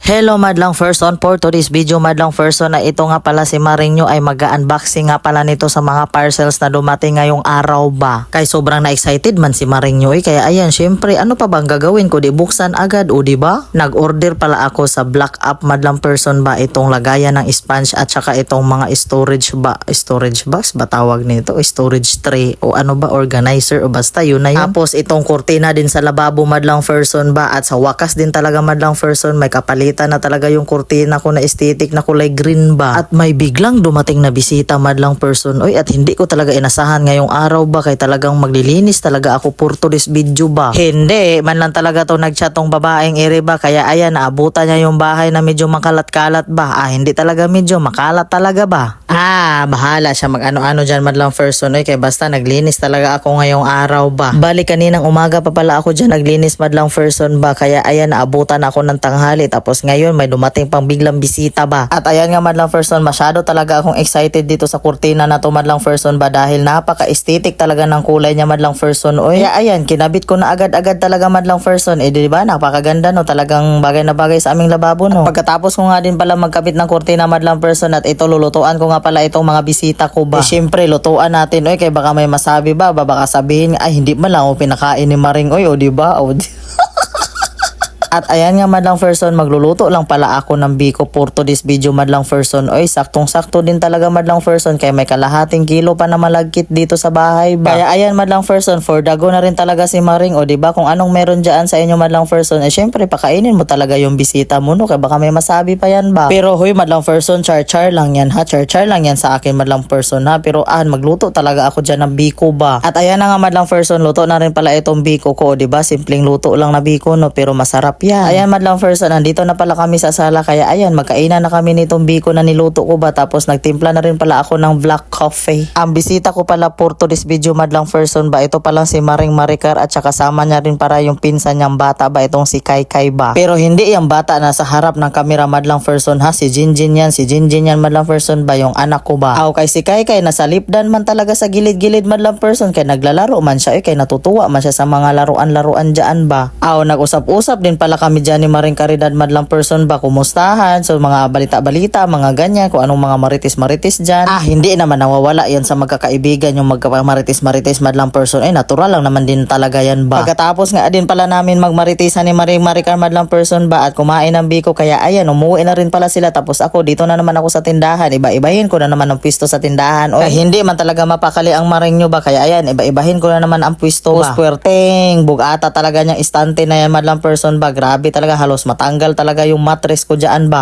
Hello madlang person, for today's video madlang person na ito nga pala si Marinho ay mag-unboxing nga pala nito sa mga parcels na dumating ngayong araw ba. Kay sobrang na-excited man si Marinho kaya ayan syempre ano pa bang gagawin ko, di buksan agad o di ba? Nag-order pala ako sa Black App madlang person ba itong lagayan ng sponge at saka itong mga storage box ba tawag nito, storage tray o ano ba, organizer o basta yun na yun. Tapos itong kurtina din sa lababo madlang person ba at sa wakas din talaga madlang person may kapalit na talaga yung kurtina ko na aesthetic na kulay green ba. At may biglang dumating na bisita madlang person. Oy, at hindi ko talaga inasahan ngayong araw ba kay talagang maglilinis talaga ako for today's video ba. Hindi, man lang talaga to nagchat tong babaeng ere ba kaya ayan naabutan niya yung bahay na medyo makalat-kalat ba. Hindi talaga medyo makalat talaga ba. Bahala siya mag-ano-ano dyan madlang person. Oy, kay basta naglinis talaga ako ngayong araw ba. Bali kaninang umaga pa pala ako dyan naglinis madlang person ba kaya ayan naabutan ako ng tanghali tapos ngayon may dumating pang biglang bisita ba. At ayan nga madlang person, masyado talaga akong excited dito sa kurtina na to madlang person ba dahil napaka-aesthetic talaga ng kulay niya madlang person. Oy, ayan kinabit ko na agad-agad talaga madlang person. Di ba napakaganda no, talagang bagay na bagay sa aming lababo no. At pagkatapos ko nga din pala magkabit ng kurtina madlang person at ito lulutuan ko nga pala itong mga bisita ko ba. Syempre lutuan natin oy kay baka may masabi ba, baka sabihin ay hindi man lang ako pinakain ni Maring oy o di ba? At ayan nga madlang person, magluluto lang pala ako ng biko for today's video madlang person. Oy, saktong-sakto din talaga madlang person kaya may kalahating kilo pa na malagkit dito sa bahay ba. Kaya ayan madlang person, for dago na rin talaga si Maring o diba kung anong meron dyan sa inyo madlang person. Syempre pakainin mo talaga yung bisita mo no kaya baka may masabi pa yan ba. Pero hoy madlang person, char-char lang yan ha, char-char lang yan sa akin madlang person ha. Pero magluto talaga ako dyan ng biko ba. At ayan na nga madlang person, luto na rin pala itong biko ko diba, simpleng luto lang na biko no pero masarap yan. Ayan madlang person, nandito na pala kami sa sala kaya ayan magkainan na kami nitong biko na niluto ko ba tapos nagtimpla na rin pala ako ng black coffee. Ang bisita ko pala for today's video madlang person ba ito palang si Maring Maricar at saka kasama niya rin para yung pinsan niyang bata ba itong si Kai ba. Pero hindi yung bata na sa harap ng kamera madlang person ha, si Jinjin yan, madlang person ba yung anak ko ba. Kay si Kai nasa lipdan man talaga sa gilid-gilid madlang person kay naglalaro man siya kay natutuwa man siya sa mga laruan dyan ba. Nag-usap-usap din pala kami dyan ni Maring Caridad madlang person ba, kumustahan so mga balita-balita mga ganyan kung anong mga maritis dyan. Hindi naman nawawala yan sa magkakaibigan yung magkamaritis madlang person. Natural lang naman din talaga yan ba. Pagkatapos nga din pala namin magmaritisan ni Maring Maricar madlang person ba at kumain ng biko kaya ayan umuwi na rin pala sila tapos ako dito na naman ako sa tindahan. Iba-ibahin ko na naman ang pwesto sa tindahan. Hindi man talaga mapakali ang Marinho ba kaya ayan iba-ibahin ko na naman ang pwesto ba. Puwerteng bugata talaga niyang istante na yan madlang person ba, grabe talaga halos matanggal talaga yung mattress ko dyan ba.